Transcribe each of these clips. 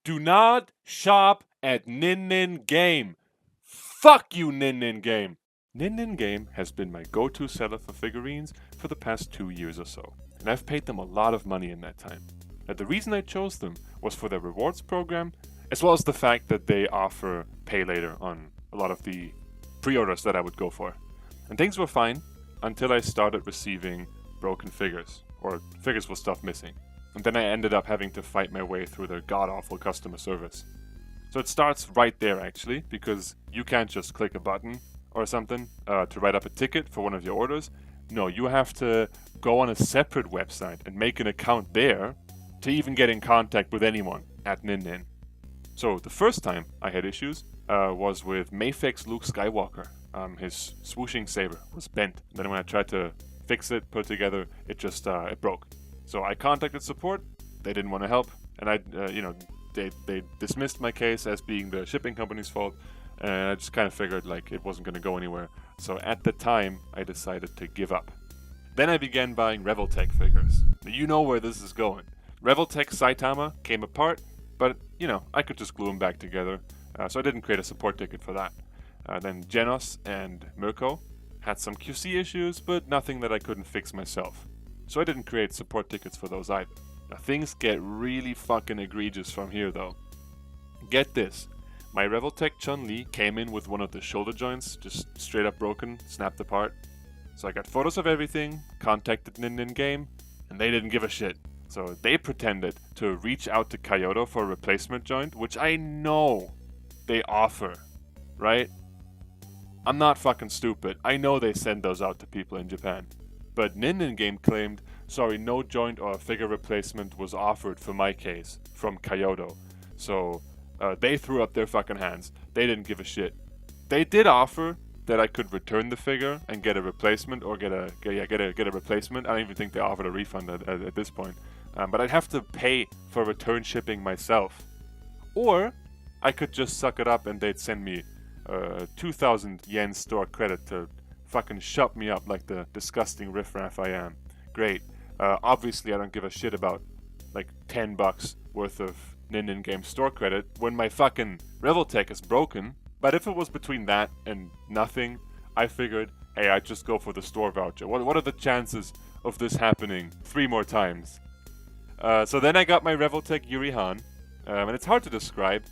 Do not shop at Nin Nin Game. Fuck you, Nin Nin Game. Nin Nin Game has been my go-to seller for figurines for the past 2 years or so, and I've paid them a lot of money in that time. Now, the reason I chose them was for their rewards program, as well as the fact that they offer pay later on a lot of the pre-orders that I would go for. And things were fine until I started receiving broken figures, or figures with stuff missing. And then I ended up having to fight my way through their god-awful customer service. So it starts right there actually, because you can't just click a button or something to write up a ticket for one of your orders. No, you have to go on a separate website and make an account there to even get in contact with anyone at Nin Nin. So the first time I had issues was with Mayfek's Luke Skywalker. His swooshing saber was bent. Then when I tried to fix it, put it together, it just it broke. So I contacted support. They didn't want to help, and they dismissed my case as being the shipping company's fault. And I just kind of figured like it wasn't going to go anywhere. So at the time, I decided to give up. Then I began buying Revoltech figures. You know where this is going. Revoltech Saitama came apart, but I could just glue them back together. So I didn't create a support ticket for that. Then Genos and Mirko had some QC issues, but nothing that I couldn't fix myself. So I didn't create support tickets for those either. Now things get really fucking egregious from here though. Get this. My Revoltech Chun-Li came in with one of the shoulder joints just straight up broken, snapped apart. So I got photos of everything, contacted Nin Nin Game, and they didn't give a shit. So they pretended to reach out to Kyoto for a replacement joint, which I know they offer, right? I'm not fucking stupid. I know they send those out to people in Japan. But Nin Nin Game claimed, sorry, no joint or figure replacement was offered for my case from Kyoto. So they threw up their fucking hands. They didn't give a shit. They did offer that I could return the figure and get a replacement, or get a replacement. I don't even think they offered a refund at this point. But I'd have to pay for return shipping myself. Or I could just suck it up and they'd send me 2,000 yen store credit to fucking shut me up like the disgusting riffraff I am. Great. Obviously I don't give a shit about like $10 worth of Nin Nin Game store credit when my fucking Revoltech is broken. But if it was between that and nothing, I figured, hey, I'd just go for the store voucher. What are the chances of this happening 3 more times? So then I got my Revoltech Yuri-Han, and it's hard to describe.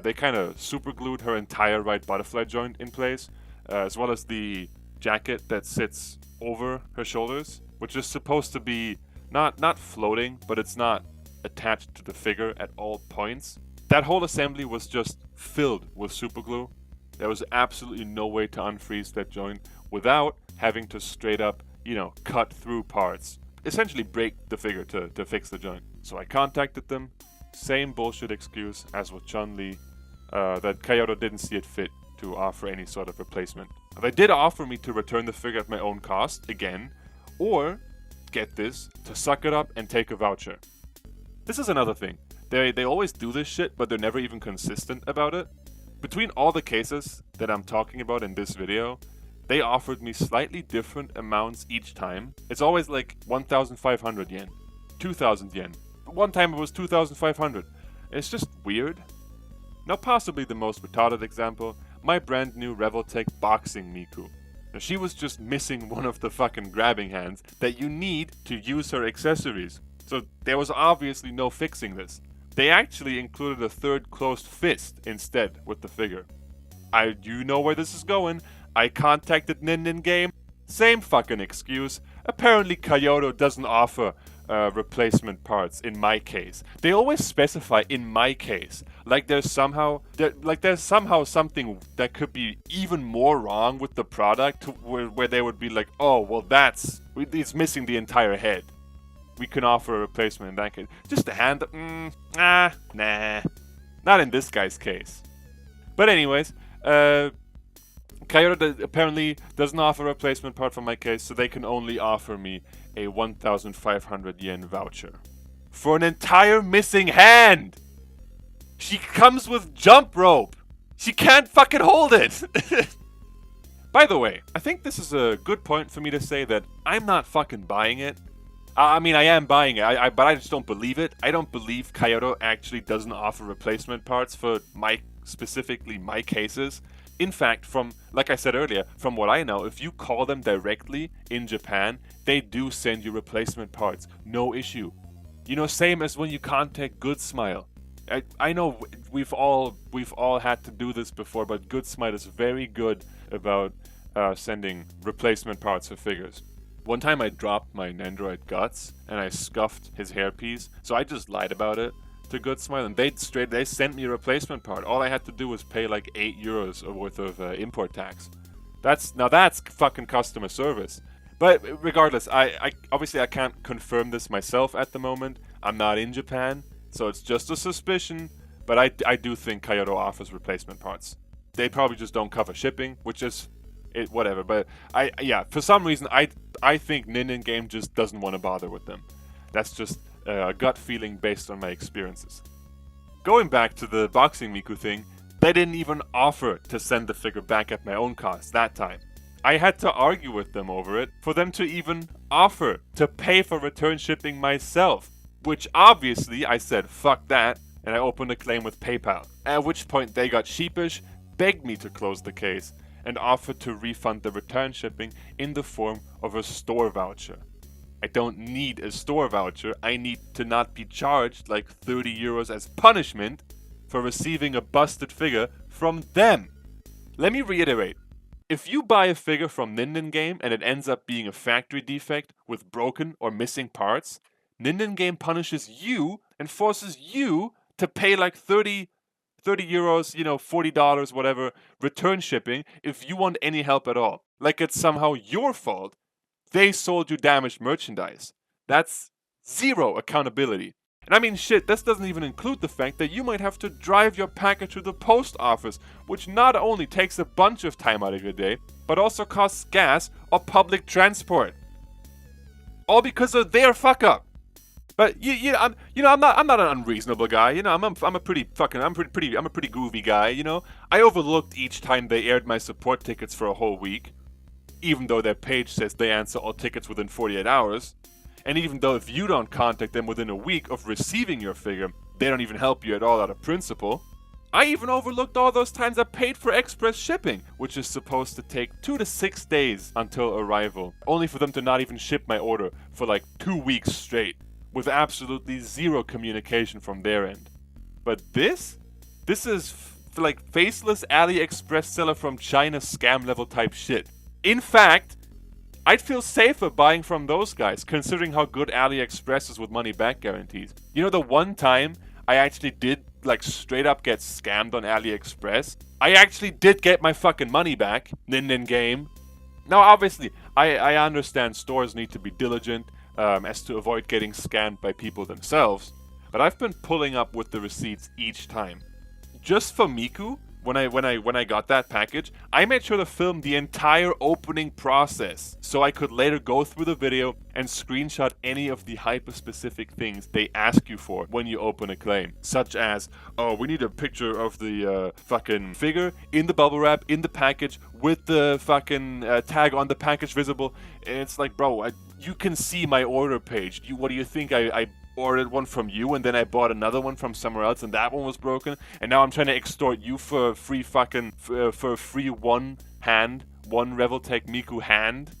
They kind of super glued her entire right butterfly joint in place, as well as the jacket that sits over her shoulders, which is supposed to be not floating, but it's not attached to the figure at all points. That whole assembly was just filled with super glue. There was absolutely no way to unfreeze that joint without having to straight up, cut through parts. Essentially break the figure to fix the joint. So I contacted them. Same bullshit excuse as with Chun-Li, that Kyoto didn't see it fit to offer any sort of replacement. They did offer me to return the figure at my own cost, again, or, get this, to suck it up and take a voucher. This is another thing. They always do this shit, but they're never even consistent about it. Between all the cases that I'm talking about in this video, they offered me slightly different amounts each time. It's always like 1,500 yen, 2,000 yen. One time it was 2,500. It's just weird. Now possibly the most retarded example, my brand new Revoltech boxing Miku. Now she was just missing one of the fucking grabbing hands that you need to use her accessories. So there was obviously no fixing this. They actually included a third closed fist instead with the figure. You know where this is going. I contacted Nin Nin Game. Same fucking excuse. Apparently Kyoto doesn't offer replacement parts in my case. They always specify in my case. Like there's somehow something that could be even more wrong with the product where they would be like, oh, well it's missing the entire head. We can offer a replacement in that case. Just a hand, nah. Not in this guy's case. But anyways, Kyoto apparently doesn't offer a replacement part for my case, so they can only offer me a 1,500 yen voucher. For an entire missing hand! She comes with jump rope! She can't fucking hold it! By the way, I think this is a good point for me to say that I'm not fucking buying it. I mean, I am buying it, but I just don't believe it. I don't believe Kyoto actually doesn't offer replacement parts for specifically my cases. In fact, like I said earlier, from what I know, if you call them directly in Japan, they do send you replacement parts. No issue. You know, same as when you contact Good Smile. I know we've all had to do this before, but Good Smile is very good about sending replacement parts for figures. One time I dropped my Nendoroid Guts and I scuffed his hairpiece, so I just lied about it to Good Smile, and they sent me a replacement part. All I had to do was pay like €8 worth of import tax. That's fucking customer service. But regardless, I obviously I can't confirm this myself at the moment. I'm not in Japan, so it's just a suspicion. But I do think Kyoto offers replacement parts. They probably just don't cover shipping, which is whatever. But for some reason I think Nin Nin Game just doesn't want to bother with them. That's just a gut feeling based on my experiences. Going back to the boxing Miku thing, they didn't even offer to send the figure back at my own cost that time. I had to argue with them over it for them to even offer to pay for return shipping myself, which obviously I said fuck that, and I opened a claim with PayPal, at which point they got sheepish, begged me to close the case, and offered to refund the return shipping in the form of a store voucher. I don't need a store voucher, I need to not be charged like €30 as punishment for receiving a busted figure from them. Let me reiterate, if you buy a figure from Nin Nin Game and it ends up being a factory defect with broken or missing parts, Nin Nin Game punishes you and forces you to pay like €30, $40, whatever, return shipping if you want any help at all. Like it's somehow your fault. They sold you damaged merchandise. That's zero accountability. And I mean shit, this doesn't even include the fact that you might have to drive your package to the post office, which not only takes a bunch of time out of your day, but also costs gas or public transport. All because of their fuck up. But I'm not an unreasonable guy. You know, I'm a pretty groovy guy. You know, I overlooked each time they aired my support tickets for a whole week, even though their page says they answer all tickets within 48 hours, and even though if you don't contact them within a week of receiving your figure, they don't even help you at all out of principle. I even overlooked all those times I paid for express shipping, which is supposed to take 2 to 6 days until arrival, only for them to not even ship my order for like 2 weeks straight, with absolutely zero communication from their end. But this is like faceless AliExpress seller from China scam level type shit. In fact, I'd feel safer buying from those guys, considering how good AliExpress is with money back guarantees. You know, the one time I actually did like straight up get scammed on AliExpress, I actually did get my fucking money back. Nin Nin Game. Now obviously, I understand stores need to be diligent as to avoid getting scammed by people themselves, but I've been pulling up with the receipts each time. Just for Miku, when I got that package, I made sure to film the entire opening process so I could later go through the video and screenshot any of the hyper-specific things they ask you for when you open a claim. Such as, oh, we need a picture of the fucking figure in the bubble wrap, in the package, with the fucking tag on the package visible. And it's like, bro, you can see my order page. What do you think I ordered one from you and then I bought another one from somewhere else and that one was broken, and now I'm trying to extort you for a free fucking for a free one Revoltech Miku hand?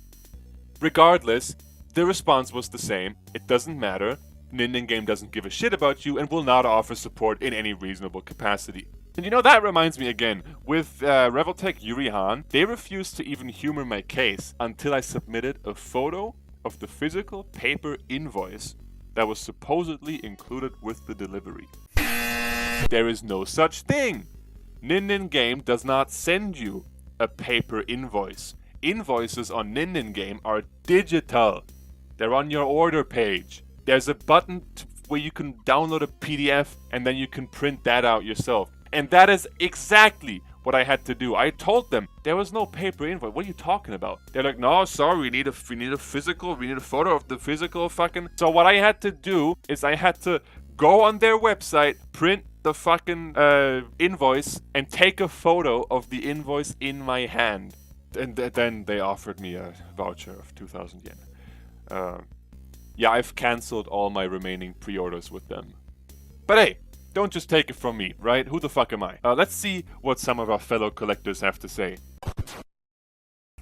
Regardless, the response was the same. It doesn't matter. Nin Nin Game doesn't give a shit about you and will not offer support in any reasonable capacity. And you know, that reminds me again, with Revoltech Yurihan, they refused to even humor my case until I submitted a photo of the physical paper invoice that was supposedly included with the delivery. There is no such thing. Nin Nin Game does not send you a paper invoice. Invoices on Nin Nin Game are digital. They're on your order page. There's a button where you can download a PDF and then you can print that out yourself. And that is exactly what I had to do. I told them there was no paper invoice. What are you talking about? They're like, no, sorry, we need a photo of the physical fucking. So what I had to do is I had to go on their website, print the fucking invoice, and take a photo of the invoice in my hand. And then they offered me a voucher of 2,000 yen. Yeah, I've cancelled all my remaining pre-orders with them. But hey, don't just take it from me, right? Who the fuck am I? Let's see what some of our fellow collectors have to say.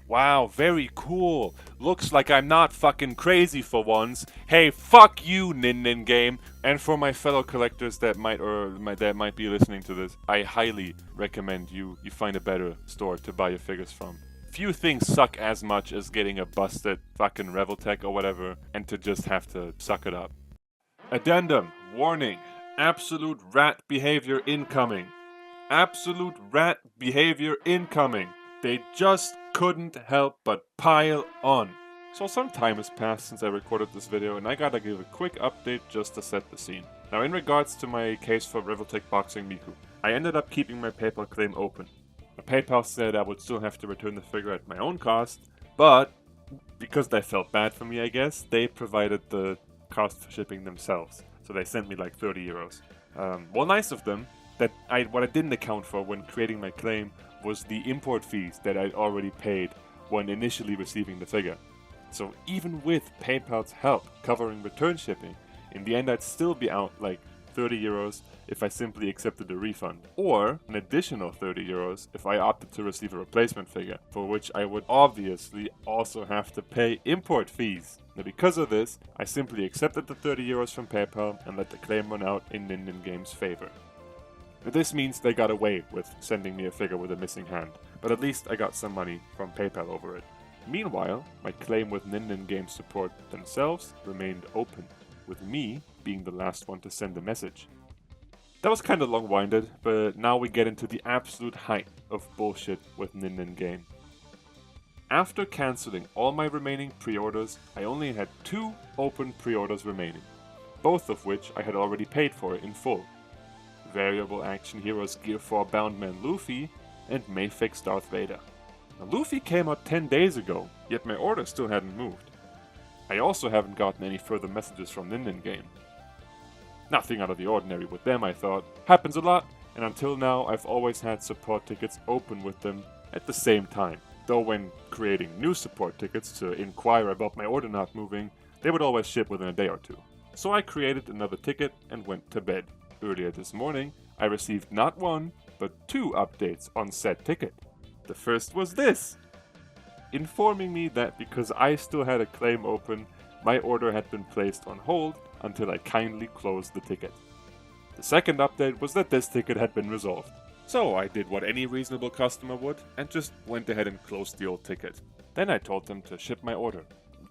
Wow, very cool. Looks like I'm not fucking crazy for once. Hey, fuck you, Nin Nin Game. And for my fellow collectors that might be listening to this, I highly recommend you find a better store to buy your figures from. Few things suck as much as getting a busted fucking Revoltech or whatever, and to just have to suck it up. Addendum. Warning. Absolute rat behavior incoming. Absolute rat behavior incoming. They just couldn't help but pile on. So some time has passed since I recorded this video, and I gotta give a quick update just to set the scene. Now, in regards to my case for Revoltech Boxing Miku, I ended up keeping my PayPal claim open. My PayPal said I would still have to return the figure at my own cost, but because they felt bad for me, I guess, they provided the cost for shipping themselves. So they sent me like 30 euros. Well, nice of them. What I didn't account for when creating my claim was the import fees that I'd already paid when initially receiving the figure. So even with PayPal's help covering return shipping, in the end I'd still be out like 30 euros if I simply accepted a refund, or an additional 30 euros if I opted to receive a replacement figure, for which I would obviously also have to pay import fees. Now, because of this, I simply accepted the 30 euros from PayPal and let the claim run out in Nin Nin Game's favor. Now, this means they got away with sending me a figure with a missing hand, but at least I got some money from PayPal over it. Meanwhile, my claim with Nin Nin Game support themselves remained open, with me being the last one to send a message. That was kinda long-winded, but now we get into the absolute height of bullshit with Nin Nin Game. After cancelling all my remaining pre-orders, I only had 2 open pre-orders remaining, both of which I had already paid for in full. Variable Action Heroes Gear 4 Boundman Luffy and Mayfix Darth Vader. Now, Luffy came out 10 days ago, yet my order still hadn't moved. I also haven't gotten any further messages from Nin Nin Game. Nothing out of the ordinary with them, I thought. Happens a lot, and until now I've always had support tickets open with them at the same time. Though when creating new support tickets to inquire about my order not moving, they would always ship within a day or two. So I created another ticket and went to bed. Earlier this morning, I received not 1, but 2 updates on said ticket. The first was this, informing me that because I still had a claim open, my order had been placed on hold until I kindly closed the ticket. The second update was that this ticket had been resolved. So I did what any reasonable customer would and just went ahead and closed the old ticket. Then I told them to ship my order,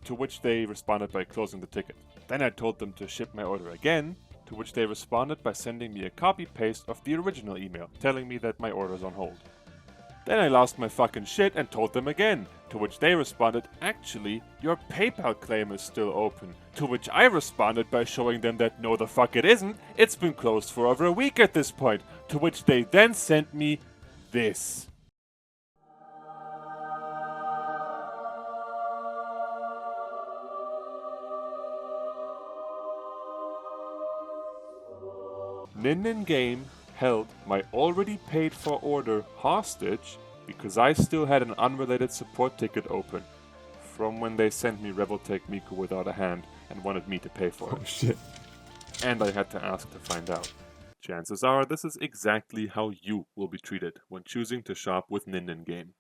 to which they responded by closing the ticket. Then I told them to ship my order again, to which they responded by sending me a copy-paste of the original email, telling me that my order's on hold. Then I lost my fucking shit and told them again, to which they responded, actually, your PayPal claim is still open. To which I responded by showing them that no the fuck it isn't, it's been closed for over a week at this point, to which they then sent me this. Nin Nin Game held my already paid for order hostage because I still had an unrelated support ticket open from when they sent me Revoltech Miku without a hand and wanted me to pay for it. Oh shit. And I had to ask to find out. Chances are this is exactly how you will be treated when choosing to shop with Nin Nin Game.